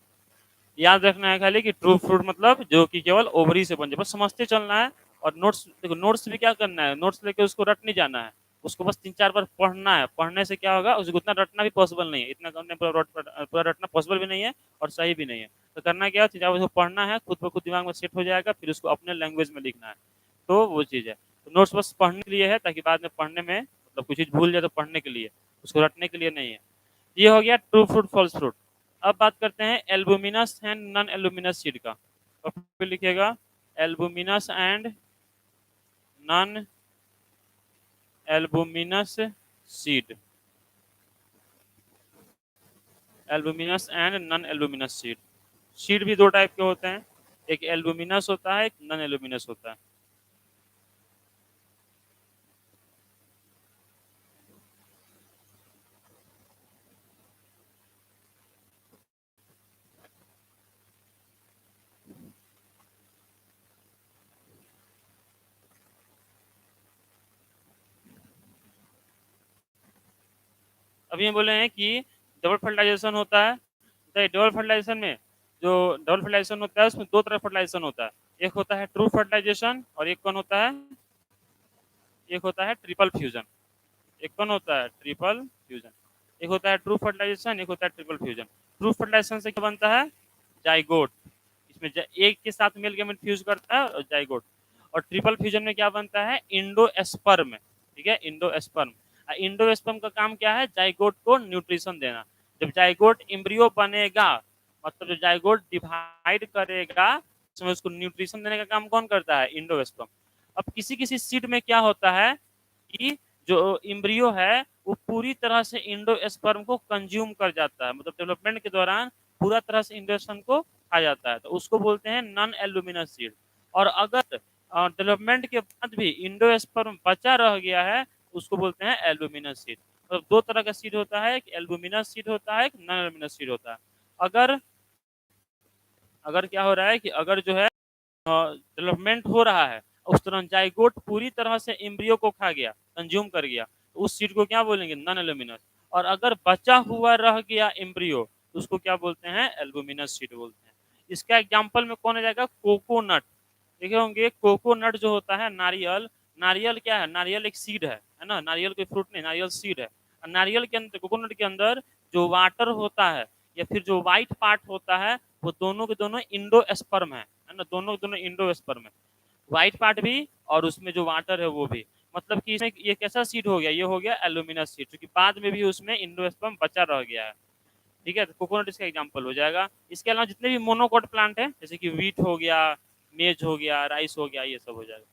याद रखना है खाली कि ट्रू फ्रूट मतलब जो कि केवल ओवरी से बन जाए, बस समझते चलना है। और नोट्स देखो, नोट्स भी क्या करना है, नोट्स लेके उसको रट नहीं जाना है, उसको बस 3-4 बार पढ़ना है। पढ़ने से क्या होगा, उसको उतना रटना भी पॉसिबल नहीं है, इतना करने पूरा रटना पॉसिबल भी नहीं है और सही भी नहीं है। तो करना क्या है, उसको पढ़ना है, खुद ब खुद दिमाग में सेट हो जाएगा, फिर उसको अपने लैंग्वेज में लिखना है। तो वो चीज़ है। तो नोट्स बस पढ़ने के लिए है, ताकि बाद में पढ़ने में मतलब कुछ चीज़ भूल जाए तो पढ़ने के लिए, उसको रटने के लिए नहीं है। ये हो गया ट्रू फ्रूट फॉल्स फ्रूट। अब बात करते हैं albuminous and non albuminous seed का। और फिर लिखिएगा albuminous and non albuminous seed. Albuminous and non albuminous seed. Seed भी दो टाइप के होते हैं, एक एल्बुमिनस होता है, एक नॉन एल्बुमिनस होता है। अभी हम बोले हैं कि डबल फर्टिलाइजेशन होता है। तो डबल फर्टिलाइजेशन में जो डबल फर्टिलाइजेशन होता है उसमें दो तरह फर्टिलाइजेशन होता है। एक होता है ट्रू फर्टिलाइजेशन और एक कौन होता है, एक होता है ट्रिपल फ्यूजन। एक कौन होता है, ट्रिपल फ्यूजन। एक होता है ट्रू फर्टिलाइजेशन, एक होता है ट्रिपल फ्यूजन। ट्रू फर्टिलाइजेशन से क्या बनता है, जाइगोट। इसमें एक के साथ मेल गेमेट फ्यूज करता है और जाइगोट। और ट्रिपल फ्यूजन में क्या बनता है, इंडोस्पर्म। ठीक है, इंडोस्पर्म। इंडोस्पर्म का काम क्या है, जाइगोट को न्यूट्रिशन देना। जब जाइगोट एम्ब्रियो बनेगा, मतलब जब जाइगोट डिवाइड करेगा, उसमें उसको न्यूट्रिशन देने का काम कौन करता है, इंडोस्पर्म। अब किसी किसी सीड में क्या होता है कि जो एम्ब्रियो है वो पूरी तरह से इंडोस्पर्म को कंज्यूम कर जाता है, मतलब डेवलपमेंट के दौरान पूरा तरह से इंडोस्पर्म को खा जाता है, तो उसको बोलते हैं नॉन एल्यूमिनस सीड। और अगर डेवलपमेंट के बाद भी इंडोस्पर्म बचा रह गया है, उसको बोलते हैं एल्यूमिनस सीड। तो दो तरह का सीड होता है, एक एल्यूमिनस सीड होता है, एक नॉन एल्यूमिनस सीड होता है। अगर अगर क्या हो रहा है कि अगर जो है डेवलपमेंट हो रहा है उस तरह जाइगोट पूरी तरह से एम्ब्रियो को खा गया, कंज्यूम कर गया, तो उस सीड को क्या बोलेंगे? नॉन एल्यूमिनस। और अगर बचा हुआ रह गया एम्ब्रियो तो उसको क्या बोलते हैं? एल्यूमिनस सीड बोलते हैं। इसका एग्जाम्पल में कौन आ जाएगा? कोकोनट। देखे होंगे कोकोनट जो होता है, नारियल, नारियल क्या है? नारियल एक सीड है ना, नारियल कोई फ्रूट नहीं, नारियल सीड है। और नारियल के अंदर, कोकोनट के अंदर जो वाटर होता है या फिर जो व्हाइट पार्ट होता है, वो दोनों के दोनों इंडोस्पर्म है ना, दोनों के दोनों इंडोस्पर्म है, व्हाइट पार्ट भी और उसमें जो वाटर है वो भी। मतलब कि इसमें ये कैसा सीड हो गया? ये हो गया एल्यूमिनस सीड, क्योंकि बाद में भी उसमें इंडोस्पर्म बचा रह गया है। ठीक है, तो कोकोनट इसका एग्जाम्पल हो जाएगा। इसके अलावा जितने भी मोनोकोट प्लांट है, जैसे कि वीट हो गया, मेज हो गया, राइस हो गया, ये सब हो जाएगा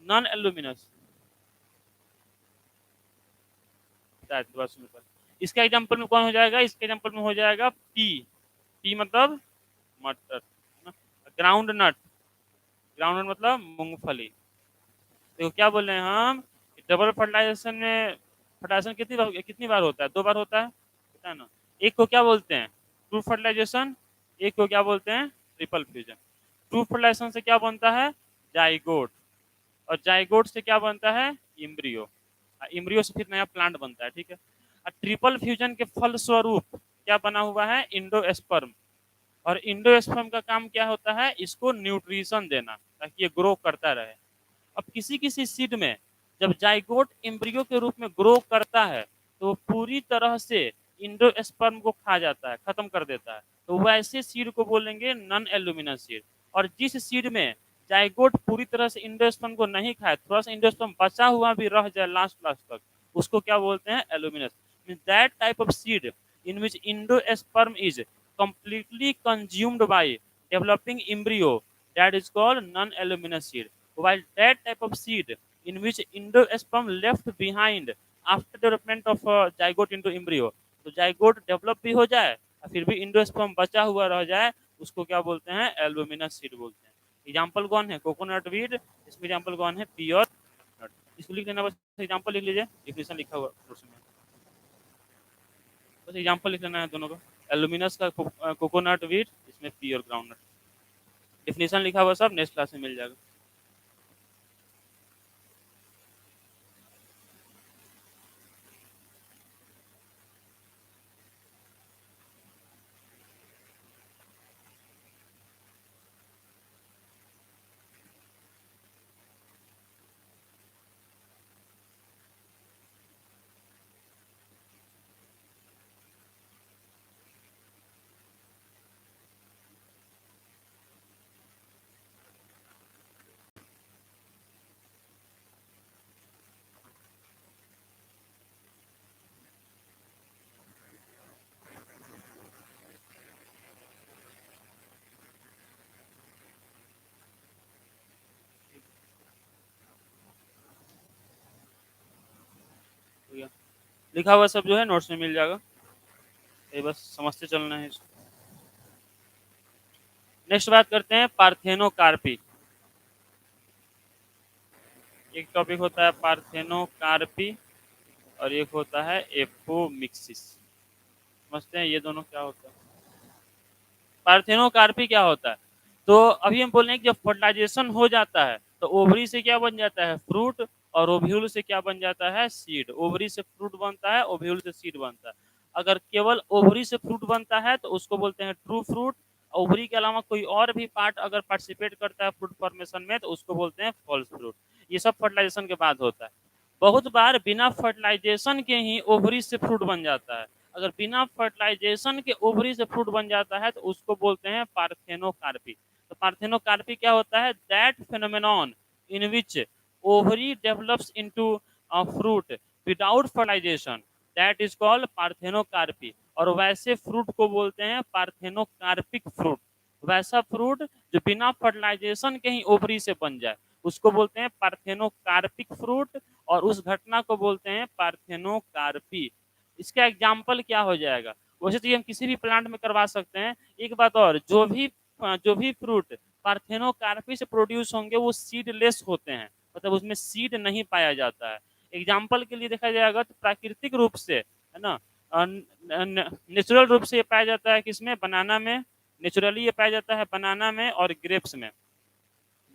नॉन एल्यूमिनस। इसका एग्जाम्पल में कौन हो जाएगा? इसके एग्जाम्पल में हो जाएगा पी। पी मतलब मटर, ग्राउंड नट, ग्राउंड नट मतलब मूंगफली। देखो क्या बोल रहे हैं हम, डबल फर्टिलाइजेशन में फर्टिलाइजेशन कितनी बार होता है? 2 बार होता है ना। एक को क्या बोलते हैं? True fertilisation. एक को क्या बोलते हैं? Triple fusion. ट्रू फर्टिलाइजेशन से क्या बनता है? जाइगोट। और जाइगोट से क्या बनता है? इम्ब्रियो। इम्ब्रियो से फिर नया प्लांट बनता है। ठीक है। और ट्रिपल फ्यूजन के फलस्वरूप क्या बना हुआ है? इंडोस्पर्म। और इंडोस्पर्म का काम क्या होता है? इसको न्यूट्रिशन देना, ताकि ये ग्रो करता रहे। अब किसी किसी सीड में जब जाइगोट एम्ब्रियो के रूप में ग्रो करता है तो वो पूरी तरह से इंडोस्पर्म को खा जाता है, खत्म कर देता है, तो वैसे सीड को बोलेंगे नॉन एल्यूमिनस सीड। और जिस सीड में जाइगोट पूरी तरह से इंडोस्पर्म को नहीं खाए, थोड़ा सा इंडोस्पर्म बचा हुआ भी रह जाए लास्ट लास्ट तक, उसको क्या बोलते हैं? Albuminous. Means that type of seed in which endosperm is completely consumed by developing embryo, that is called non-aluminous seed. While that type of seed in which endosperm left behind after development of zygote into embryo, तो zygote develop भी हो जाए और फिर भी endosperm बचा हुआ रह जाए, उसको क्या बोलते हैं? एल्यूमिनस सीड बोलते हैं। एग्जाम्पल कौन है? Coconut weed. इसमें एग्जाम्पल कौन है? पियर नट। इसको लिख लेना, बस एग्जाम्पल लिख लीजिए, डिफिनेशन लिखा हुआ उसमें, बस एग्जाम्पल लिख लेना है दोनों का। एल्यूमिनस का कोकोनट वीट, इसमें प्योर ग्राउंडनट। डिफिनेशन लिखा हुआ सब नेक्स्ट क्लास में मिल जाएगा। लिखा हुआ सब जो है नोट्स में मिल जाएगा, ये बस समझते चलना है इसको। नेक्स्ट बात करते हैं पार्थेनोकार्पी। एक टॉपिक होता है पार्थेनोकार्पी और एक होता है एपोमिक्सिस। समझते हैं ये दोनों क्या होता है? पार्थेनोकार्पी क्या होता है? तो अभी हम बोल रहे हैं कि जब फर्टिलाइजेशन हो जाता है तो ओवरी से क्या बन जाता है? फ्रूट। और ओव्यूल से क्या बन जाता है? सीड। ओवरी से फ्रूट बनता है, ओव्यूल से सीड बनता है। अगर केवल ओवरी से फ्रूट बनता है तो उसको बोलते हैं ट्रू फ्रूट। ओवरी के अलावा कोई और भी पार्ट अगर पार्टिसिपेट करता है फ्रूट फॉर्मेशन में तो उसको बोलते हैं फॉल्स फ्रूट। ये सब फर्टिलाइजेशन के बाद होता है। बहुत बार बिना फर्टिलाइजेशन के ही ओवरी से फ्रूट बन जाता है। अगर बिना फर्टिलाइजेशन के ओवरी से फ्रूट बन जाता है तो उसको बोलते हैं पार्थेनोकार्पी। तो पार्थेनोकार्पी क्या होता है? That phenomenon in which ovary develops into a fruit without fertilization, that is called parthenocarpy। और वैसे फ्रूट को बोलते हैं पार्थेनोकार्पिक फ्रूट। वैसा फ्रूट जो बिना फर्टिलाइजेशन के ही ओवरी से बन जाए उसको बोलते हैं पार्थेनोकार्पिक फ्रूट, और उस घटना को बोलते हैं पार्थेनोकार्पी। इसका एग्जाम्पल क्या हो जाएगा? वैसे तो ये हम किसी भी प्लांट में करवा सकते हैं। एक बात और, जो भी फ्रूट पार्थेनोकार्पी से प्रोड्यूस होंगे वो सीडलेस होते हैं, मतलब उसमें सीड नहीं पाया जाता है। एग्जाम्पल के लिए देखा जाएगा तो प्राकृतिक रूप से है ना, नेचुरल रूप से ये पाया जाता है किसमें? बनाना में। नेचुरली ये पाया जाता है बनाना में और ग्रेप्स में।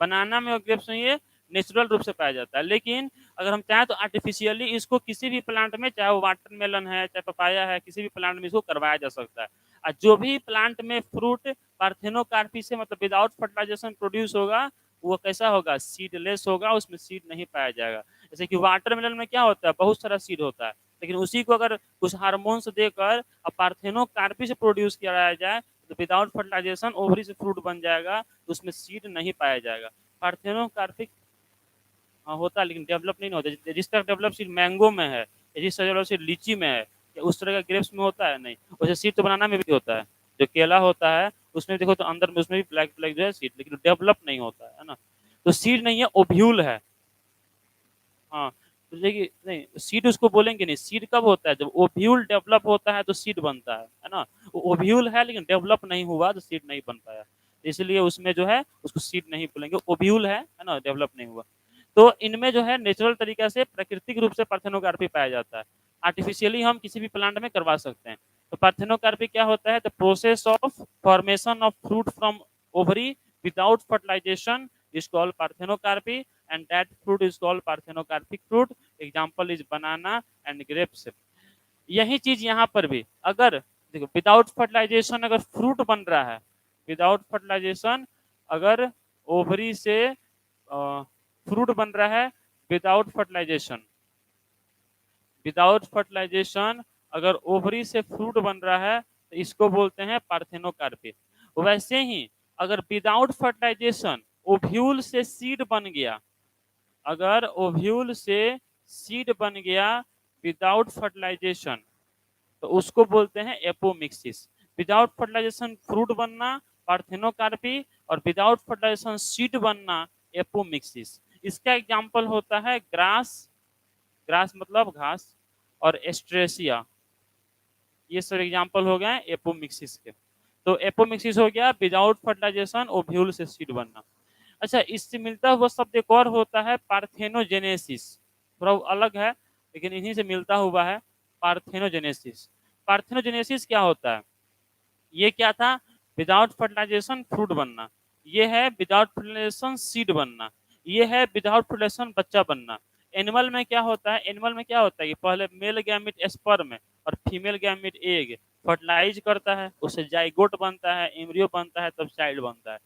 बनाना में और ग्रेप्स में ये नेचुरल रूप से पाया जाता है। लेकिन अगर हम चाहें तो आर्टिफिशियली इसको किसी भी प्लांट में, चाहे वो वाटरमेलन है, चाहे पपाया है, किसी भी प्लांट में इसको करवाया जा सकता है। और जो भी प्लांट में फ्रूट पार्थेनोकार्पी से मतलब विदाउट फर्टिलाइजेशन प्रोड्यूस होगा, वो कैसा होगा? सीडलेस होगा, उसमें सीड नहीं पाया जाएगा। जैसे कि वाटरमेलन में क्या होता है? बहुत सारा सीड होता है, लेकिन उसी को अगर कुछ हार्मोन्स देकर अब पार्थेनोकार्पी से प्रोड्यूस किया जाए तो विदाउट फर्टिलाइजेशन ओवरी से फ्रूट बन जाएगा, तो उसमें सीड नहीं पाया जाएगा। पार्थेनोकार्पिक हाँ होता है, लेकिन डेवलप नहीं होता। जिस तरह डेवलप सीड मैंगो में है, या जिस तरह डेवलप सीड लीची में है, या उस तरह का ग्रेप्स में होता है नहीं। वैसे सीड तो बनाना में भी होता है, जो केला होता है उसमें देखो तो अंदर में उसमें भी ब्लैक ब्लैक जो है सीड, लेकिन डेवलप नहीं होता है ना। तो सीड नहीं है, ओव्यूल है। हाँ, तो देखिए नहीं, सीड उसको बोलेंगे नहीं। सीड कब होता है? जब ओव्यूल डेवलप होता है तो सीड बनता है ना। वो ओव्यूल है लेकिन डेवलप नहीं हुआ तो सीड नहीं बन पाया, इसलिए उसमें जो है उसको सीड नहीं बोलेंगे। ओव्यूल है ना, डेवलप नहीं हुआ। तो इनमें जो है नेचुरल तरीके से प्राकृतिक रूप से पार्थेनोकार्पी पाया जाता है। आर्टिफिशियली हम किसी भी प्लांट में करवा सकते हैं। तो पार्थेनोकार्पी क्या होता है? The process of formation of fruit from ovary without fertilisation is called parthenocarpy, and that fruit is called parthenocarpic fruit. Example is banana and grapes. यही चीज यहाँ पर भी, अगर देखो विदाउट फर्टिलाइजेशन अगर फ्रूट बन रहा है, विदाउट फर्टिलाइजेशन अगर ओवरी से फ्रूट बन रहा है, विदाउट फर्टिलाइजेशन, विदाउट फर्टिलाइजेशन अगर ओवरी से फ्रूट बन रहा है तो इसको बोलते हैं पार्थेनोकार्पी। वैसे ही अगर विदाउट फर्टिलाइजेशन ओव्यूल से सीड बन गया, अगर ओव्यूल से सीड बन गया विदाउट फर्टिलाइजेशन, तो उसको बोलते हैं एपोमिक्सिस। विदाउट फर्टिलाइजेशन फ्रूट बनना पार्थेनोकार्पी, और विदाउट फर्टिलाइजेशन सीड बनना एपोमिक्सिस। इसका एग्जांपल होता है ग्रास, ग्रास मतलब घास, और एस्ट्रेसिया, ये सब एग्जांपल हो गए एपोमिक्सिस के। तो एपोमिक्सिस हो गया विदाउट फर्टिलाइजेशन ओव्यूल से सीड बनना। अच्छा, इससे मिलता हुआ शब्द एक और होता है पार्थेनोजेनेसिस, थोड़ा अलग है लेकिन इन्हीं से मिलता हुआ है, पार्थेनोजेनेसिस। पार्थेनोजेनेसिस क्या होता है? ये क्या था? विदाउट फर्टिलाइजेशन फ्रूट बनना, ये है विदाउट फर्टिलाइजेशन सीड बनना, ये है विदाउट फर्टिलाइजेशन बच्चा बनना। एनिमल में क्या होता है? एनिमल में क्या होता है कि पहले मेल गैमिट स्पर्म और फीमेल गैमिट एग फर्टिलाइज करता है, उससे जाइगोट बनता है, एम्ब्रियो बनता है, तब चाइल्ड बनता है।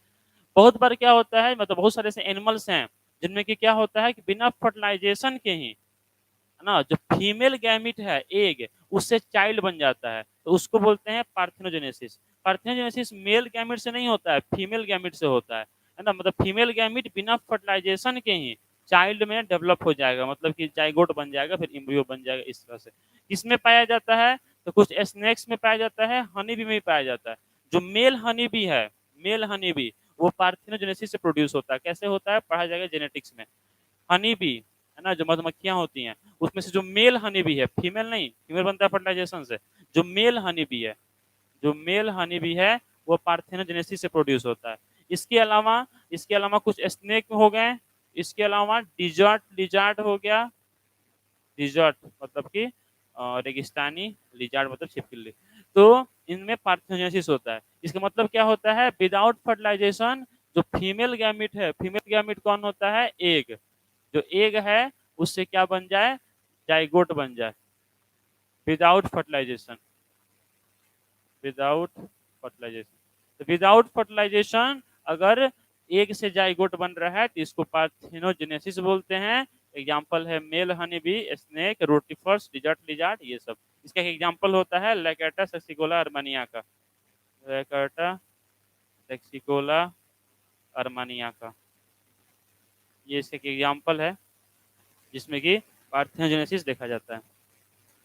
बहुत बार क्या होता है, मतलब बहुत सारे ऐसे एनिमल्स हैं जिनमें कि क्या होता है कि बिना फर्टिलाइजेशन के ही है ना, जो फीमेल गैमिट है एग, उससे चाइल्ड बन जाता है, तो उसको बोलते हैं पार्थेनोजेनेसिस। पार्थेनोजेनेसिस मेल गैमिट से नहीं होता है, फीमेल गैमिट से होता है ना। मतलब फीमेल गैमिट बिना फर्टिलाइजेशन के ही चाइल्ड में डेवलप हो जाएगा, मतलब कि जाइगोट बन जाएगा, फिर एम्ब्रियो बन जाएगा, इस तरह से। किसमें पाया जाता है? तो कुछ स्नेक्स में पाया जाता है, हनी बी में भी पाया जाता है। जो मेल हनी बी है, मेल हनी बी, वो पार्थेनोजेनेसिस से प्रोड्यूस होता है। कैसे होता है? पढ़ा जाएगा जेनेटिक्स में। हनी बी है ना, जो मधुमक्खियां होती हैं, उसमें से जो मेल हनी बी है, फीमेल नहीं, फीमेल बनता है फर्टिलाइजेशन से, जो मेल हनी बी है, जो मेल हनी बी है, वो पार्थेनोजेनेसिस से प्रोड्यूस होता है। इसके अलावा कुछ स्नेक हो गए, इसके अलावा डिजर्ट लिजार्ड हो गया, डिजर्ट मतलब कि रेगिस्तानी, लिजार्ड मतलब छिपकली। तो इनमें पार्थेनोजेनेसिस होता है। इसका मतलब क्या होता है? विदाउट फर्टिलाइजेशन जो फीमेल गैमिट है, फीमेल गैमिट कौन होता है? एग। जो एग है उससे क्या बन जाए? जाइगोट बन जाए, विदाउट फर्टिलाइजेशन, विदाउट फर्टिलाइजेशन। तो विदाउट फर्टिलाइजेशन अगर एग से जाइगोट बन रहा है तो इसको पार्थेनोजेनेसिस बोलते हैं। एग्जाम्पल है male honey bee, snake, rotifers, desert lizard, ये सब। इसका एक एग्जाम्पल होता है लैकेटा सेक्सिकोला अर्मानिया का, लैकेटा सेक्सिकोला अर्मानिया का, ये इसका एक एग्जाम्पल है जिसमें कि पार्थेनोजेनेसिस देखा जाता है।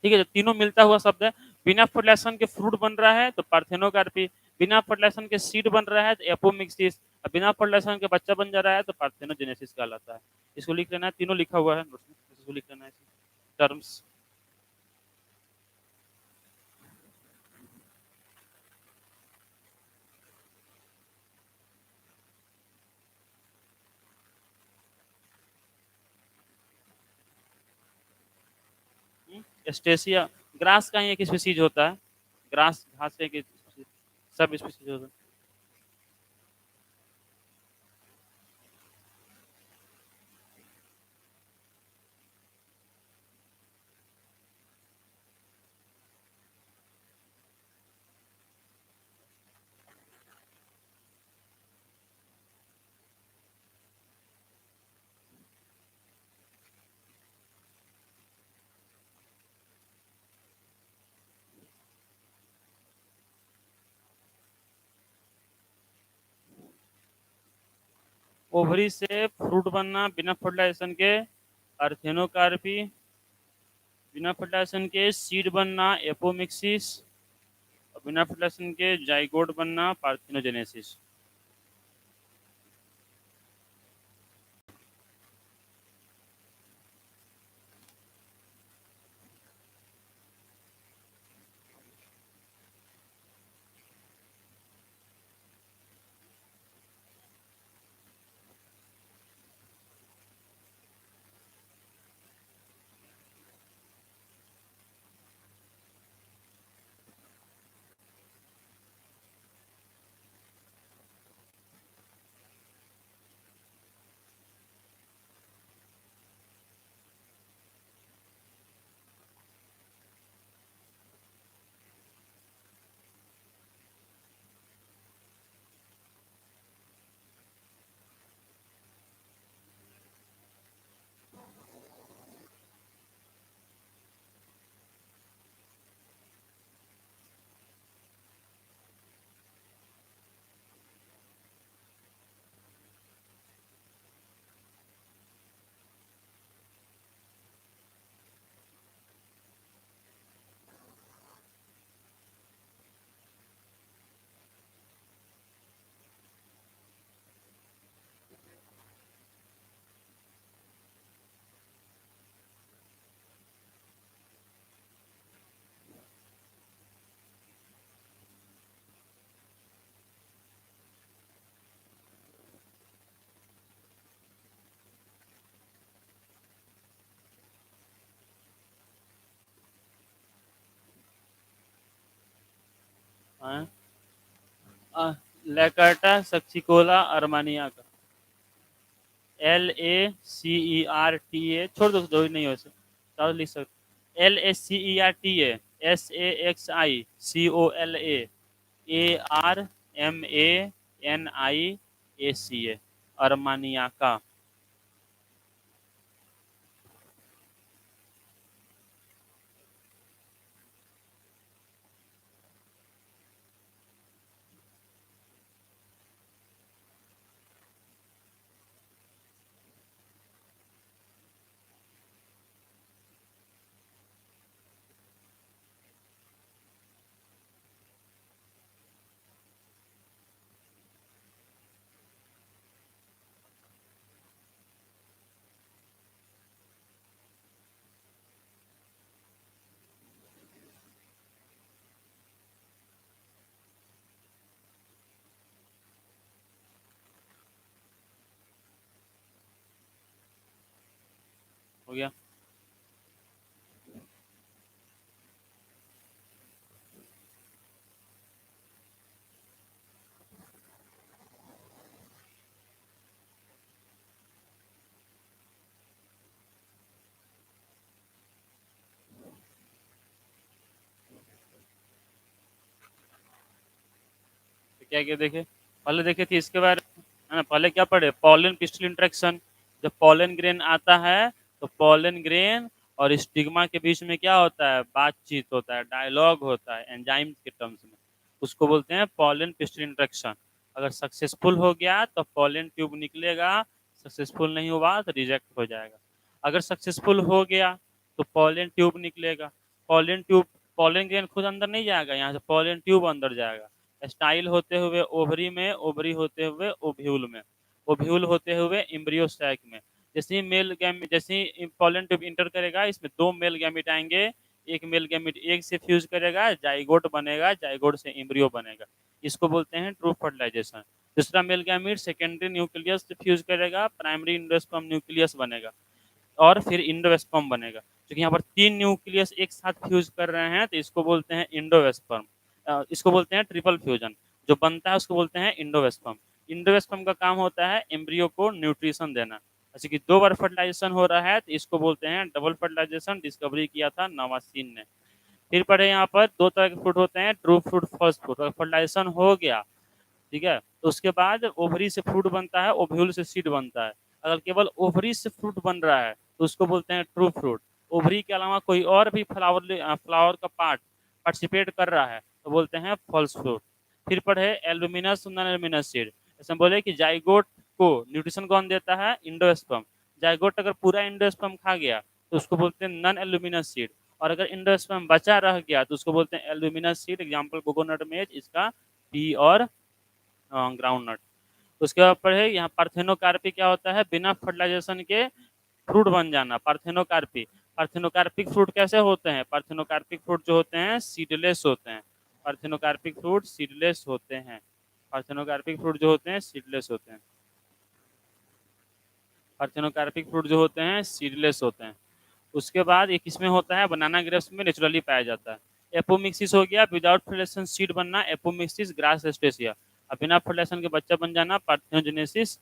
ठीक है, जो तीनों मिलता हुआ शब्द है। बिना फर्टिलाइजेशन के फ्रूट बन रहा है तो पार्थेनोकार्पी, बिना फर्टिलाइजेशन के सीड बन रहा है तो एपोमिक्सिस, और बिना फर्टिलाइजेशन के बच्चा बन जा रहा है तो पार्थेनोजेनेसिस कहलाता है। इसको लिख लेना है, तीनों लिखा हुआ है नोट्स में, इसको लिख लेना है टर्म्स। एस्टेसिया ग्रास का ही एक स्पीसीज होता है, ग्रास घास का एक सब स्पीसीज होता है। ओवरी से फ्रूट बनना बिना फर्टिलाइजेशन के अर्थेनोकार्पी, बिना फर्टिलाइजेशन के सीड बनना एपोमिक्सिस, और बिना फर्टिलाइजेशन के जाइगोट बनना पार्थिनोजेनेसिस। लैकार्टा सक्सिकोला अर्मानिया का, LACERTA, छोड़ दो जो नहीं हो सकता लिख सकते, LACERTA SAXICOLA अर्मानिया का। हो गया। तो क्या क्या देखे, पहले देखे थे इसके बारे में, है ना। पहले क्या पढ़े, पॉलन पिस्टल इंटरेक्शन। जब पॉलन ग्रेन आता है तो पॉलन ग्रेन और स्टिग्मा के बीच में क्या होता है, बातचीत होता है, डायलॉग होता है एंजाइम के टर्म्स में, उसको बोलते हैं पॉलन पिस्टल इंटरेक्शन। अगर सक्सेसफुल हो गया तो पॉलन ट्यूब निकलेगा, सक्सेसफुल नहीं हुआ तो रिजेक्ट हो जाएगा। अगर सक्सेसफुल हो गया तो पॉलन ट्यूब निकलेगा, पॉलन ट्यूब, पॉलन ग्रेन खुद अंदर नहीं जाएगा, यहाँ से पॉलन ट्यूब अंदर जाएगा, स्टाइल होते हुए ओवरी में, ओवरी होते हुए ओव्यूल में, ओव्यूल होते हुए एम्ब्रियो सैक में। जैसे ही मेल गैमेट, जैसे ही पॉलन ट्यूब इंटर करेगा, इसमें दो मेल गैमेट आएंगे, एक मेल गैमेट एक से फ्यूज करेगा, जाइगोट बनेगा, जाइगोट से एम्ब्रियो बनेगा, इसको बोलते हैं ट्रू फर्टिलाइजेशन। दूसरा मेल गैमेट सेकेंडरी न्यूक्लियस से फ्यूज करेगा, प्राइमरी इंडोस्पर्म न्यूक्लियस बनेगा, और फिर इंडोस्पर्म बनेगा। क्योंकि यहाँ पर तीन न्यूक्लियस एक साथ फ्यूज कर रहे हैं तो इसको बोलते हैं इंडोस्पर्म, इसको बोलते हैं ट्रिपल फ्यूजन। जो बनता है उसको बोलते हैं इंडोस्पर्म। इंडोस्पर्म का काम होता है एम्ब्रियो को न्यूट्रिशन देना। जैसे कि दो बार फर्टिलाइजेशन हो रहा है तो इसको बोलते हैं डबल फर्टिलाइजेशन, डिस्कवरी किया था नवासीन ने। फिर पढ़े यहाँ पर दो तरह के फ्रूट होते हैं, ट्रू फ्रूट, फर्स्ट फ्रूट। अगर फर्टिलाइजेशन हो गया, ठीक है, तो उसके बाद ओवरी से फ्रूट बनता है, ओव्यूल से सीड बनता है। अगर केवल ओवरी से फ्रूट बन रहा है तो उसको बोलते हैं ट्रू फ्रूट। ओवरी के अलावा कोई और भी फ्लावर का पार्ट पार्टिसिपेट कर रहा है तो बोलते हैं फॉल्स फ्रूट। फिर पढ़े एल्यूमिनस नॉन एल्यूमिनस सीड। ऐसे बोले कि जाइगोट को न्यूट्रिशन कौन देता है? एंडोस्पर्म। जाइगोट अगर पूरा एंडोस्पर्म खा गया तो उसको बोलते हैं नॉन एल्यूमिनस सीड, और अगर एंडोस्पर्म बचा रह गया तो उसको बोलते हैं एल्यूमिनस सीड। एग्जांपल कोकोनट मेज, इसका पी और ग्राउंड नट। उसके ऊपर है यहाँ पार्थेनोकार्पी। क्या होता है? बिना फर्टिलाइजेशन के फ्रूट बन जाना, पार्थेनोकार्पी। पार्थेनोकार्पिक फ्रूट कैसे होते हैं? पार्थेनोकार्पिक फ्रूट जो होते हैं सीडलेस होते हैं। पार्थेनोकार्पिक फ्रूट सीडलेस होते हैं। पार्थेनोकार्पिक फ्रूट जो होते हैं सीडलेस होते हैं। पार्थेनोकार्पिक फ्रूट जो होते हैं सीडलेस होते हैं। उसके बाद एक इसमें होता है बनाना ग्रेप्स में नेचुरली पाया जाता है। एपोमिक्सिस हो गया, विदाउट फर्टिलाइजेशन सीड बनना, एपोमिक्सिस ग्रास एस्टेसिया। अब बिना फर्टिलाइजेशन के बच्चा बन जाना, पार्थेनोजेनेसिस।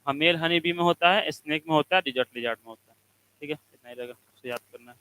मेल हनी बी में होता है, स्नेक में होता है, डिजर्ट लिजार्ड में होता है। ठीक है, इतना ही रहेगा, याद करना है।